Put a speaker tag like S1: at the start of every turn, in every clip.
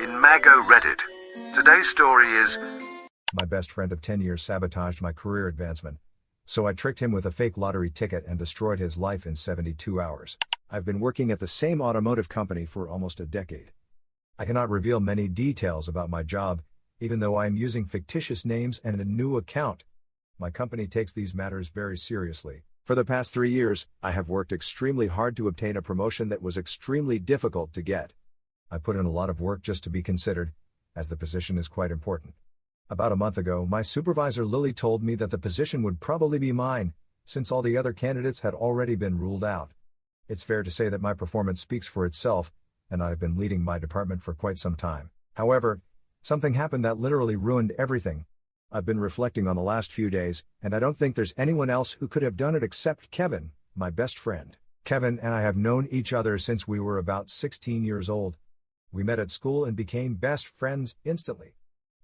S1: in Mago Reddit. Today's story is
S2: My best friend of 10 years sabotaged my career advancement. So I tricked him with a fake lottery ticket and destroyed his life in 72 hours. I've been working at the same automotive company for almost a decade. I cannot reveal many details about my job, even though I am using fictitious names and a new account. My company takes these matters very seriously. For the past 3 years, I have worked extremely hard to obtain a promotion that was extremely difficult to get. I put in a lot of work just to be considered, as the position is quite important. About a month ago, my supervisor Lily told me that the position would probably be mine, since all the other candidates had already been ruled out. It's fair to say that my performance speaks for itself, and I've been leading my department for quite some time. However, something happened that literally ruined everything. I've been reflecting on the last few days, and I don't think there's anyone else who could have done it except Kevin, my best friend. Kevin and I have known each other since we were about 16 years old. We met at school and became best friends instantly.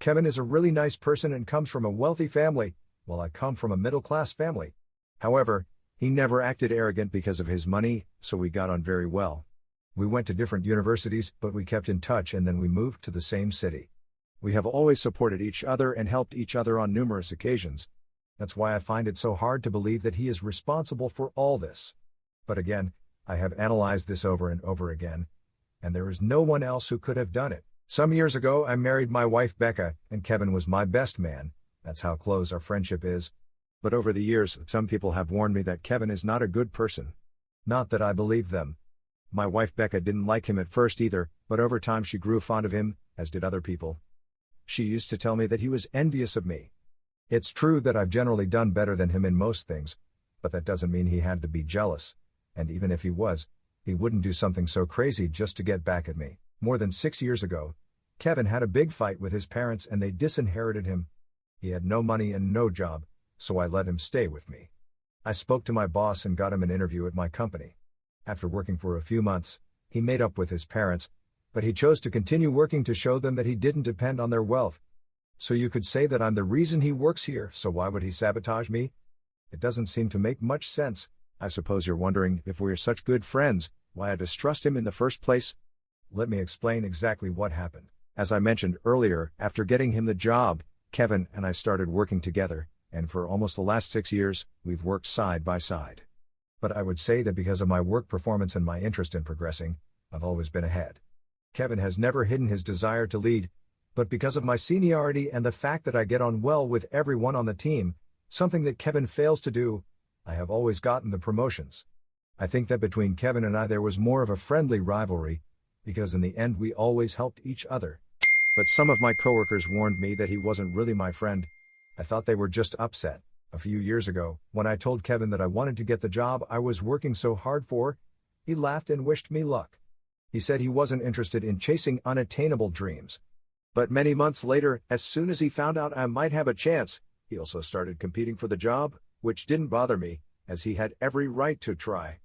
S2: Kevin is a really nice person and comes from a wealthy family, while I come from a middle-class family. However, he never acted arrogant because of his money, so we got on very well. We went to different universities, but we kept in touch and then we moved to the same city. We have always supported each other and helped each other on numerous occasions. That's why I find it so hard to believe that he is responsible for all this. But again, I have analyzed this over and over again, and there is no one else who could have done it. Some years ago I married my wife Becca, and Kevin was my best man. That's how close our friendship is. But over the years, some people have warned me that Kevin is not a good person. Not that I believe them. My wife Becca didn't like him at first either, but over time she grew fond of him, as did other people. She used to tell me that he was envious of me. It's true that I've generally done better than him in most things, but that doesn't mean he had to be jealous. And even if he was, he wouldn't do something so crazy just to get back at me. More than 6 years ago, Kevin had a big fight with his parents and they disinherited him. He had no money and no job, so I let him stay with me. I spoke to my boss and got him an interview at my company. After working for a few months, he made up with his parents, but he chose to continue working to show them that he didn't depend on their wealth. So you could say that I'm the reason he works here, so why would he sabotage me? It doesn't seem to make much sense. I suppose you're wondering, if we're such good friends, why I distrust him in the first place? Let me explain exactly what happened. As I mentioned earlier, after getting him the job, Kevin and I started working together, and for almost the last 6 years, we've worked side by side. But I would say that because of my work performance and my interest in progressing, I've always been ahead. Kevin has never hidden his desire to lead, but because of my seniority and the fact that I get on well with everyone on the team, something that Kevin fails to do, I have always gotten the promotions. I think that between Kevin and I there was more of a friendly rivalry, because in the end we always helped each other. But some of my coworkers warned me that he wasn't really my friend. I thought they were just upset. A few years ago, when I told Kevin that I wanted to get the job I was working so hard for, he laughed and wished me luck. He said he wasn't interested in chasing unattainable dreams. But many months later, as soon as he found out I might have a chance, he also started competing for the job, which didn't bother me, as he had every right to try.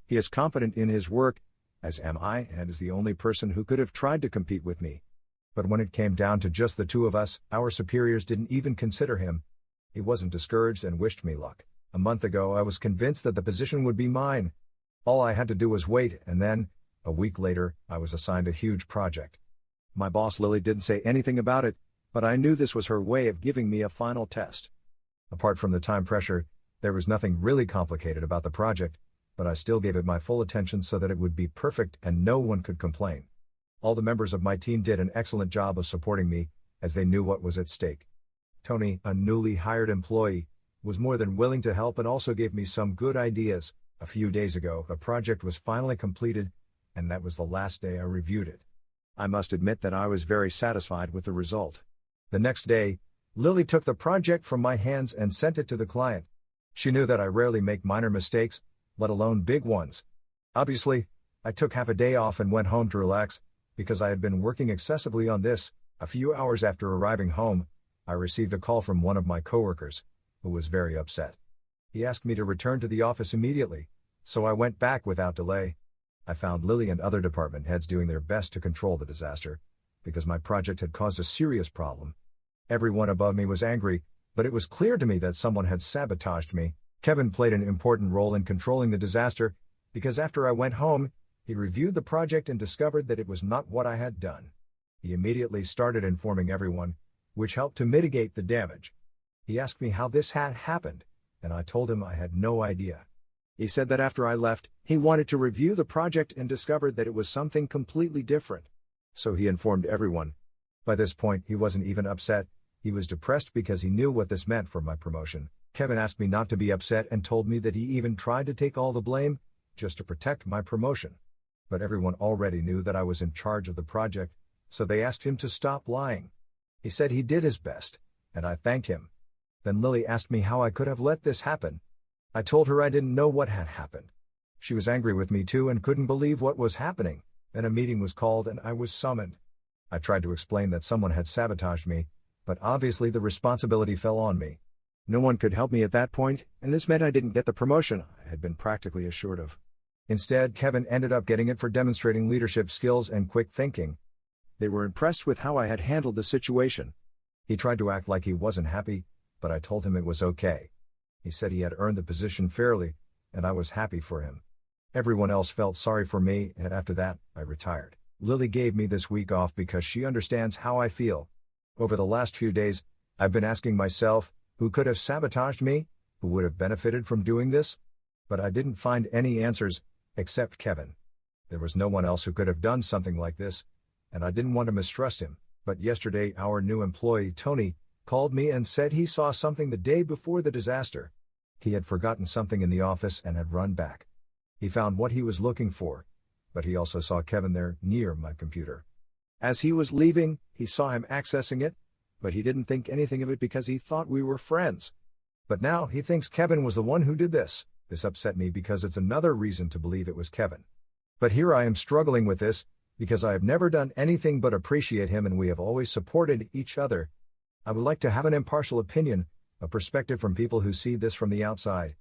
S2: He is confident in his work, as am I, and is the only person who could have tried to compete with me. But when it came down to just the two of us, our superiors didn't even consider him. He wasn't discouraged and wished me luck. A month ago I was convinced that the position would be mine. All I had to do was wait, and then, a week later, I was assigned a huge project. My boss Lily didn't say anything about it, but I knew this was her way of giving me a final test. Apart from the time pressure, there was nothing really complicated about the project, but I still gave it my full attention so that it would be perfect and no one could complain. All the members of my team did an excellent job of supporting me, as they knew what was at stake. Tony, a newly hired employee, was more than willing to help and also gave me some good ideas. A few days ago, the project was finally completed, and that was the last day I reviewed it. I must admit that I was very satisfied with the result. The next day, Lily took the project from my hands and sent it to the client. She knew that I rarely make minor mistakes, let alone big ones. Obviously, I took half a day off and went home to relax, because I had been working excessively on this. A few hours after arriving home, I received a call from one of my coworkers, who was very upset. He asked me to return to the office immediately, so I went back without delay. I found Lily and other department heads doing their best to control the disaster, because my project had caused a serious problem. Everyone above me was angry, but it was clear to me that someone had sabotaged me. Kevin played an important role in controlling the disaster, because after I went home, he reviewed the project and discovered that it was not what I had done. He immediately started informing everyone, which helped to mitigate the damage. He asked me how this had happened, and I told him I had no idea. He said that after I left, he wanted to review the project and discovered that it was something completely different. So he informed everyone. By this point, he wasn't even upset. He was depressed because he knew what this meant for my promotion. Kevin asked me not to be upset and told me that he even tried to take all the blame, just to protect my promotion. But everyone already knew that I was in charge of the project, so they asked him to stop lying. He said he did his best, and I thanked him. Then Lily asked me how I could have let this happen. I told her I didn't know what had happened. She was angry with me too and couldn't believe what was happening. Then a meeting was called and I was summoned. I tried to explain that someone had sabotaged me, but obviously the responsibility fell on me. No one could help me at that point, and this meant I didn't get the promotion I had been practically assured of. Instead, Kevin ended up getting it for demonstrating leadership skills and quick thinking. They were impressed with how I had handled the situation. He tried to act like he wasn't happy, but I told him it was okay. He said he had earned the position fairly, and I was happy for him. Everyone else felt sorry for me, and after that, I retired. Lily gave me this week off because she understands how I feel. Over the last few days, I've been asking myself, who could have sabotaged me? Who would have benefited from doing this? But I didn't find any answers, except Kevin. There was no one else who could have done something like this, and I didn't want to mistrust him. But yesterday, our new employee, Tony, called me and said he saw something the day before the disaster. He had forgotten something in the office and had run back. He found what he was looking for, but he also saw Kevin there near my computer. As he was leaving, he saw him accessing it, but he didn't think anything of it because he thought we were friends. But now he thinks Kevin was the one who did this. This upset me because it's another reason to believe it was Kevin. But here I am struggling with this, because I have never done anything but appreciate him and we have always supported each other. I would like to have an impartial opinion, a perspective from people who see this from the outside.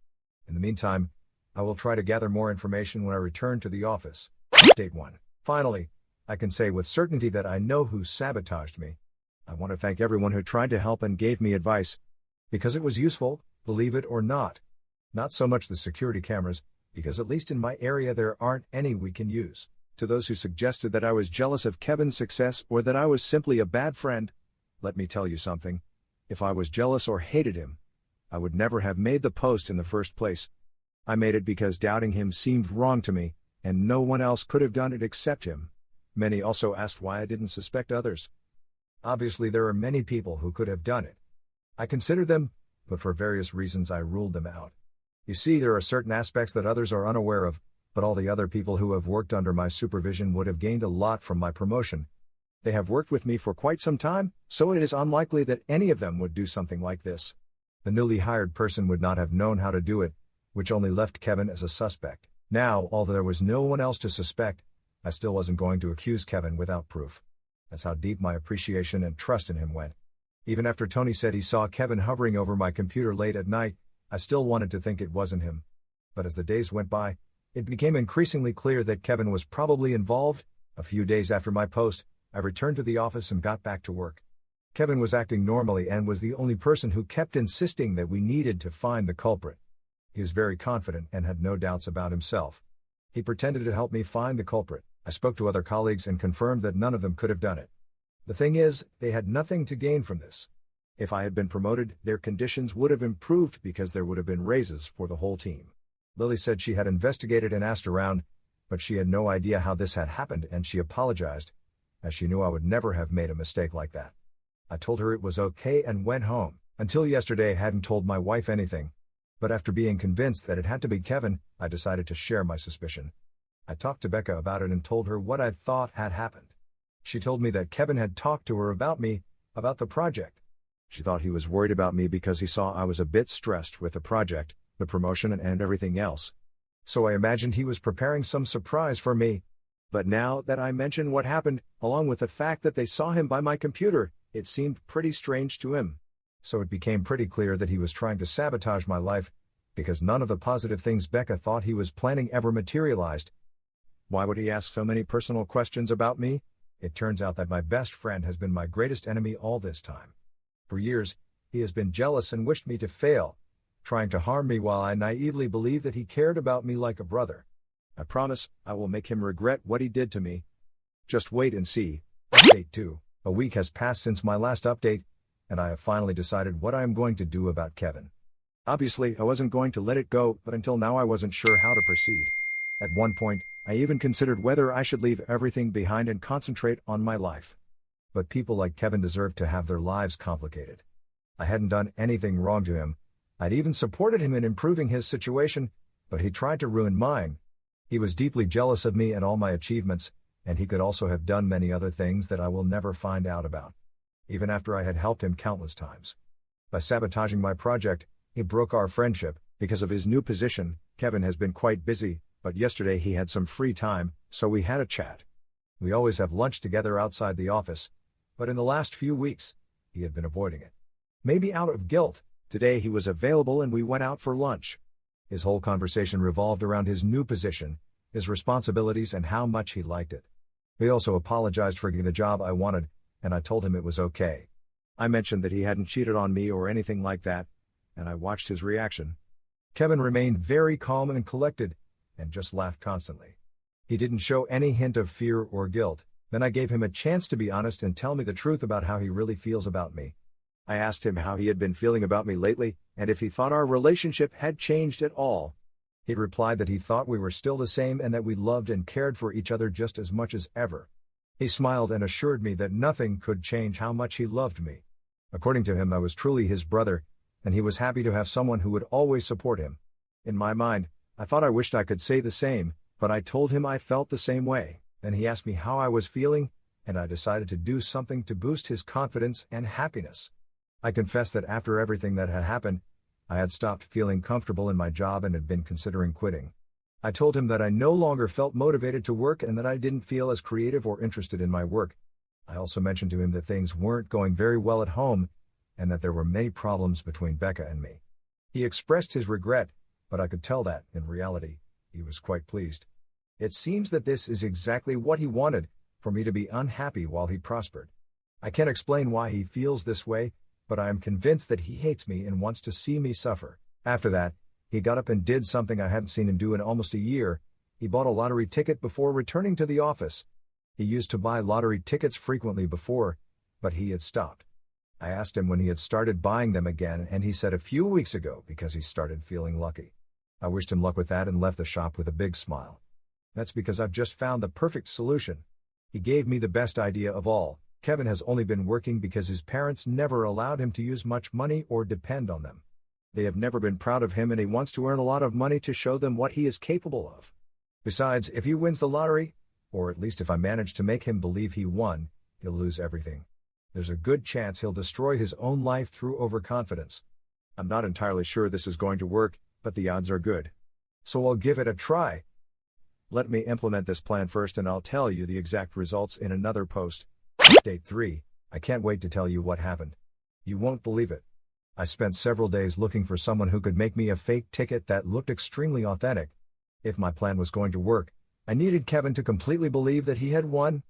S2: In the meantime, I will try to gather more information when I return to the office. Update 1. Finally, I can say with certainty that I know who sabotaged me. I want to thank everyone who tried to help and gave me advice, because it was useful, believe it or not. Not so much the security cameras, because at least in my area there aren't any we can use. To those who suggested that I was jealous of Kevin's success or that I was simply a bad friend, let me tell you something. If I was jealous or hated him, I would never have made the post in the first place. I made it because doubting him seemed wrong to me, and no one else could have done it except him. Many also asked why I didn't suspect others. Obviously there are many people who could have done it. I considered them, but for various reasons I ruled them out. You see, there are certain aspects that others are unaware of, but all the other people who have worked under my supervision would have gained a lot from my promotion. They have worked with me for quite some time, so it is unlikely that any of them would do something like this. The newly hired person would not have known how to do it, which only left Kevin as a suspect. Now, although there was no one else to suspect, I still wasn't going to accuse Kevin without proof. That's how deep my appreciation and trust in him went. Even after Tony said he saw Kevin hovering over my computer late at night, I still wanted to think it wasn't him. But as the days went by, it became increasingly clear that Kevin was probably involved. A few days after my post, I returned to the office and got back to work. Kevin was acting normally and was the only person who kept insisting that we needed to find the culprit. He was very confident and had no doubts about himself. He pretended to help me find the culprit. I spoke to other colleagues and confirmed that none of them could have done it. The thing is, they had nothing to gain from this. If I had been promoted, their conditions would have improved because there would have been raises for the whole team. Lily said she had investigated and asked around, but she had no idea how this had happened and she apologized, as she knew I would never have made a mistake like that. I told her it was okay and went home. Until yesterday I hadn't told my wife anything. But after being convinced that it had to be Kevin, I decided to share my suspicion. I talked to Becca about it and told her what I thought had happened. She told me that Kevin had talked to her about me, about the project. She thought he was worried about me because he saw I was a bit stressed with the project, the promotion and everything else. So I imagined he was preparing some surprise for me. But now that I mention what happened, along with the fact that they saw him by my computer, it seemed pretty strange to him. So it became pretty clear that he was trying to sabotage my life, because none of the positive things Becca thought he was planning ever materialized. Why would he ask so many personal questions about me? It turns out that my best friend has been my greatest enemy all this time. For years, he has been jealous and wished me to fail, trying to harm me while I naively believed that he cared about me like a brother. I promise I will make him regret what he did to me. Just wait and see. Update 2. A week has passed since my last update, and I have finally decided what I am going to do about Kevin. Obviously, I wasn't going to let it go, but until now I wasn't sure how to proceed. At one point, I even considered whether I should leave everything behind and concentrate on my life. But people like Kevin deserve to have their lives complicated. I hadn't done anything wrong to him. I'd even supported him in improving his situation, but he tried to ruin mine. He was deeply jealous of me and all my achievements, and he could also have done many other things that I will never find out about, even after I had helped him countless times. By sabotaging my project, he broke our friendship. Because of his new position, Kevin has been quite busy, but yesterday he had some free time, so we had a chat. We always have lunch together outside the office, but in the last few weeks, he had been avoiding it. Maybe out of guilt, today he was available and we went out for lunch. His whole conversation revolved around his new position, his responsibilities and how much he liked it. He also apologized for getting the job I wanted, and I told him it was okay. I mentioned that he hadn't cheated on me or anything like that, and I watched his reaction. Kevin remained very calm and collected, and just laughed constantly. He didn't show any hint of fear or guilt. Then I gave him a chance to be honest and tell me the truth about how he really feels about me. I asked him how he had been feeling about me lately, and if he thought our relationship had changed at all. He replied that he thought we were still the same and that we loved and cared for each other just as much as ever. He smiled and assured me that nothing could change how much he loved me. According to him, I was truly his brother, and he was happy to have someone who would always support him. In my mind, I thought I wished I could say the same, but I told him I felt the same way. Then he asked me how I was feeling, and I decided to do something to boost his confidence and happiness. I confessed that after everything that had happened, I had stopped feeling comfortable in my job and had been considering quitting. I told him that I no longer felt motivated to work and that I didn't feel as creative or interested in my work. I also mentioned to him that things weren't going very well at home, and that there were many problems between Becca and me. He expressed his regret, but I could tell that, in reality, he was quite pleased. It seems that this is exactly what he wanted, for me to be unhappy while he prospered. I can't explain why he feels this way, but I am convinced that he hates me and wants to see me suffer. After that, he got up and did something I hadn't seen him do in almost a year. He bought a lottery ticket before returning to the office. He used to buy lottery tickets frequently before, but he had stopped. I asked him when he had started buying them again, and he said a few weeks ago because he started feeling lucky. I wished him luck with that and left the shop with a big smile. That's because I've just found the perfect solution. He gave me the best idea of all. Kevin has only been working because his parents never allowed him to use much money or depend on them. They have never been proud of him and he wants to earn a lot of money to show them what he is capable of. Besides, if he wins the lottery, or at least if I manage to make him believe he won, he'll lose everything. There's a good chance he'll destroy his own life through overconfidence. I'm not entirely sure this is going to work, but the odds are good. So I'll give it a try. Let me implement this plan first and I'll tell you the exact results in another post. Update 3. I can't wait to tell you what happened. You won't believe it. I spent several days looking for someone who could make me a fake ticket that looked extremely authentic. If my plan was going to work, I needed Kevin to completely believe that he had won.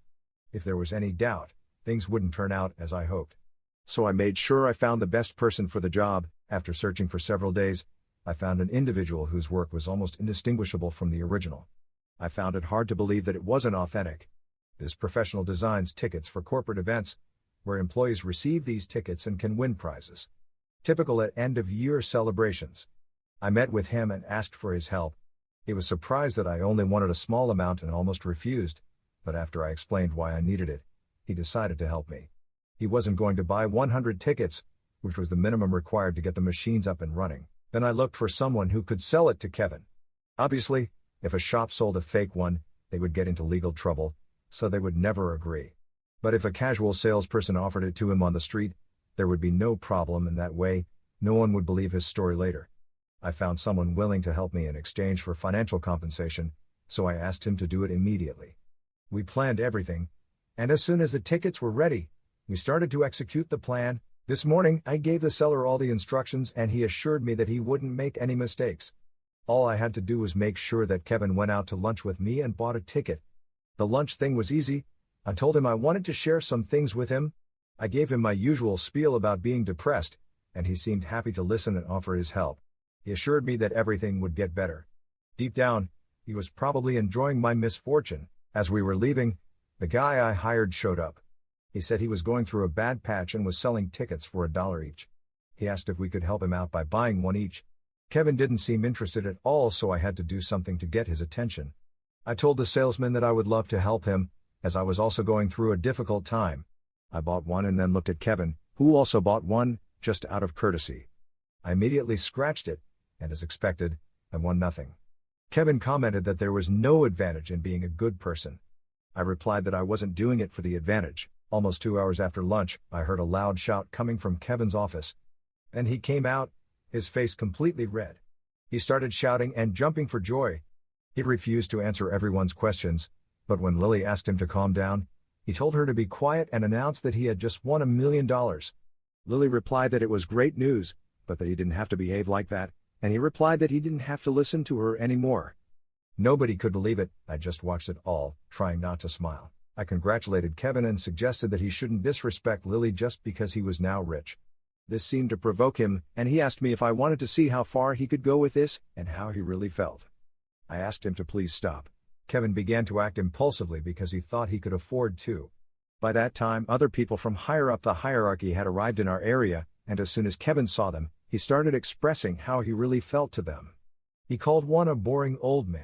S2: If there was any doubt, things wouldn't turn out as I hoped. So I made sure I found the best person for the job. After searching for several days, I found an individual whose work was almost indistinguishable from the original. I found it hard to believe that it wasn't authentic. This professional designs tickets for corporate events, where employees receive these tickets and can win prizes. Typical at end-of-year celebrations. I met with him and asked for his help. He was surprised that I only wanted a small amount and almost refused, but after I explained why I needed it, he decided to help me. He wasn't going to buy 100 tickets, which was the minimum required to get the machines up and running. Then I looked for someone who could sell it to Kevin. Obviously, if a shop sold a fake one, they would get into legal trouble, so they would never agree. But if a casual salesperson offered it to him on the street, there would be no problem, and that way, no one would believe his story later. I found someone willing to help me in exchange for financial compensation, so I asked him to do it immediately. We planned everything, and as soon as the tickets were ready, we started to execute the plan. This morning, I gave the seller all the instructions and he assured me that he wouldn't make any mistakes. All I had to do was make sure that Kevin went out to lunch with me and bought a ticket. The lunch thing was easy. I told him I wanted to share some things with him. I gave him my usual spiel about being depressed, and he seemed happy to listen and offer his help. He assured me that everything would get better. Deep down, he was probably enjoying my misfortune. As we were leaving, the guy I hired showed up. He said he was going through a bad patch and was selling tickets for $1 each. He asked if we could help him out by buying one each. Kevin didn't seem interested at all, so I had to do something to get his attention. I told the salesman that I would love to help him, as I was also going through a difficult time. I bought one and then looked at Kevin, who also bought one, just out of courtesy. I immediately scratched it, and as expected, I won nothing. Kevin commented that there was no advantage in being a good person. I replied that I wasn't doing it for the advantage. Almost 2 hours after lunch, I heard a loud shout coming from Kevin's office. And he came out, his face completely red. He started shouting and jumping for joy. He refused to answer everyone's questions, but when Lily asked him to calm down, he told her to be quiet and announced that he had just won $1 million. Lily replied that it was great news, but that he didn't have to behave like that, and he replied that he didn't have to listen to her anymore. Nobody could believe it. I just watched it all, trying not to smile. I congratulated Kevin and suggested that he shouldn't disrespect Lily just because he was now rich. This seemed to provoke him, and he asked me if I wanted to see how far he could go with this, and how he really felt. I asked him to please stop. Kevin began to act impulsively because he thought he could afford to. By that time, other people from higher up the hierarchy had arrived in our area, and as soon as Kevin saw them, he started expressing how he really felt to them. He called one a boring old man.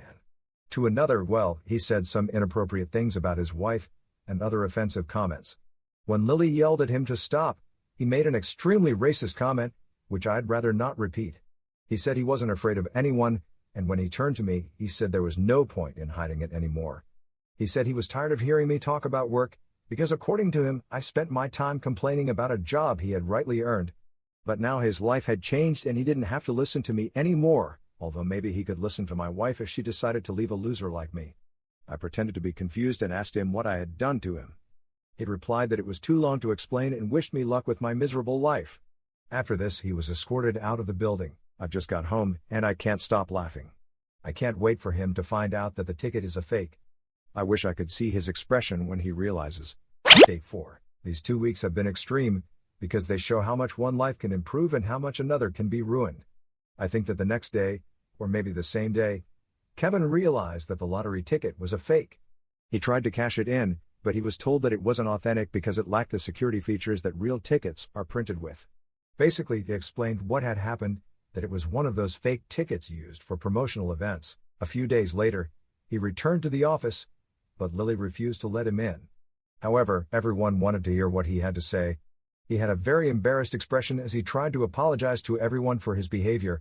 S2: To another, well, he said some inappropriate things about his wife, and other offensive comments. When Lily yelled at him to stop, he made an extremely racist comment, which I'd rather not repeat. He said he wasn't afraid of anyone, and when he turned to me, he said there was no point in hiding it anymore. He said he was tired of hearing me talk about work, because according to him, I spent my time complaining about a job he had rightly earned. But now his life had changed and he didn't have to listen to me anymore, although maybe he could listen to my wife if she decided to leave a loser like me. I pretended to be confused and asked him what I had done to him. He replied that it was too long to explain and wished me luck with my miserable life. After this, he was escorted out of the building. I've just got home, and I can't stop laughing. I can't wait for him to find out that the ticket is a fake. I wish I could see his expression when he realizes. Update 4. These 2 weeks have been extreme, because they show how much one life can improve and how much another can be ruined. I think that the next day, or maybe the same day, Kevin realized that the lottery ticket was a fake. He tried to cash it in, but he was told that it wasn't authentic because it lacked the security features that real tickets are printed with. Basically, they explained what had happened, that it was one of those fake tickets used for promotional events. A few days later, he returned to the office, but Lily refused to let him in. However, everyone wanted to hear what he had to say. He had a very embarrassed expression as he tried to apologize to everyone for his behavior.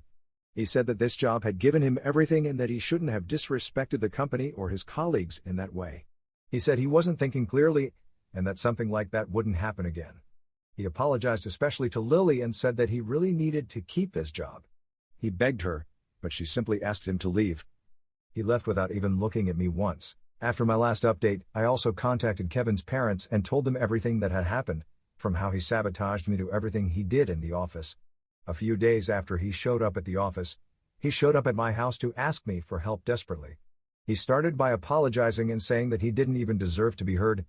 S2: He said that this job had given him everything and that he shouldn't have disrespected the company or his colleagues in that way. He said he wasn't thinking clearly, and that something like that wouldn't happen again. He apologized especially to Lily and said that he really needed to keep his job. He begged her, but she simply asked him to leave. He left without even looking at me once. After my last update, I also contacted Kevin's parents and told them everything that had happened, from how he sabotaged me to everything he did in the office. A few days after he showed up at the office, he showed up at my house to ask me for help desperately. He started by apologizing and saying that he didn't even deserve to be heard,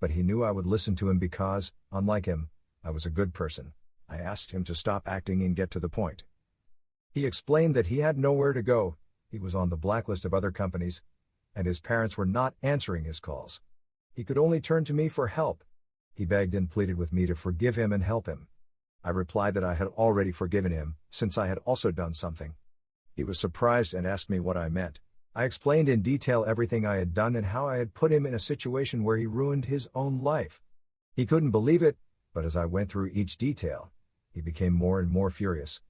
S2: but he knew I would listen to him because, unlike him, I was a good person. I asked him to stop acting and get to the point. He explained that he had nowhere to go, he was on the blacklist of other companies, and his parents were not answering his calls. He could only turn to me for help. He begged and pleaded with me to forgive him and help him. I replied that I had already forgiven him, since I had also done something. He was surprised and asked me what I meant. I explained in detail everything I had done and how I had put him in a situation where he ruined his own life. He couldn't believe it, but as I went through each detail, he became more and more furious.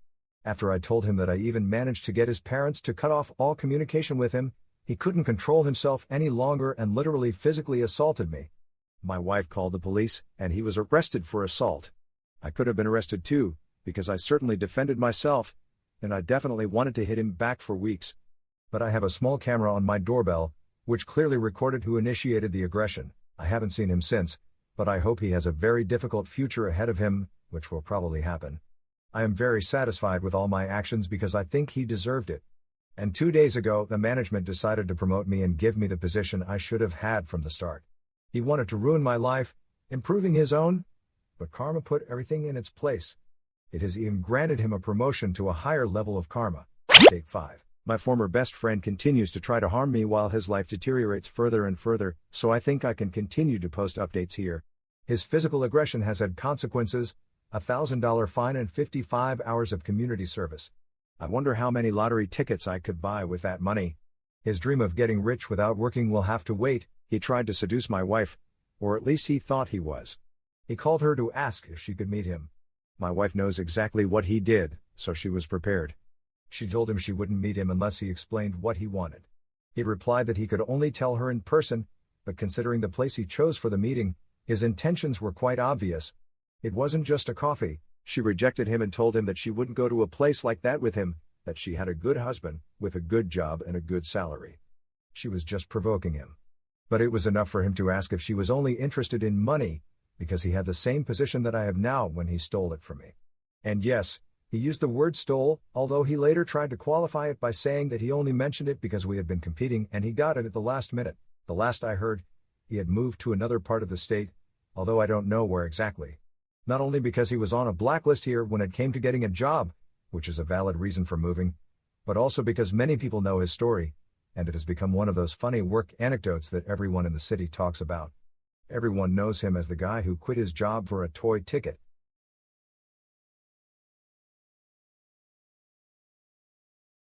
S2: After I told him that I even managed to get his parents to cut off all communication with him, he couldn't control himself any longer and literally physically assaulted me. My wife called the police, and he was arrested for assault. I could have been arrested too, because I certainly defended myself, and I definitely wanted to hit him back for weeks. But I have a small camera on my doorbell, which clearly recorded who initiated the aggression. I haven't seen him since, but I hope he has a very difficult future ahead of him, which will probably happen. I am very satisfied with all my actions because I think he deserved it. And 2 days ago, the management decided to promote me and give me the position I should have had from the start. He wanted to ruin my life, improving his own, but karma put everything in its place. It has even granted him a promotion to a higher level of karma. Update 5. My former best friend continues to try to harm me while his life deteriorates further and further, so I think I can continue to post updates here. His physical aggression has had consequences: a $1,000 fine and 55 hours of community service. I wonder how many lottery tickets I could buy with that money. His dream of getting rich without working will have to wait. He tried to seduce my wife, or at least he thought he was. He called her to ask if she could meet him. My wife knows exactly what he did, so she was prepared. She told him she wouldn't meet him unless he explained what he wanted. He replied that he could only tell her in person, but considering the place he chose for the meeting, his intentions were quite obvious. It wasn't just a coffee. She rejected him and told him that she wouldn't go to a place like that with him, that she had a good husband, with a good job and a good salary. She was just provoking him. But it was enough for him to ask if she was only interested in money, because he had the same position that I have now when he stole it from me. And yes, he used the word stole, although he later tried to qualify it by saying that he only mentioned it because we had been competing and he got it at the last minute. The last I heard, he had moved to another part of the state, although I don't know where exactly. Not only because he was on a blacklist here when it came to getting a job, which is a valid reason for moving, but also because many people know his story, and it has become one of those funny work anecdotes that everyone in the city talks about. Everyone knows him as the guy who quit his job for a toy ticket.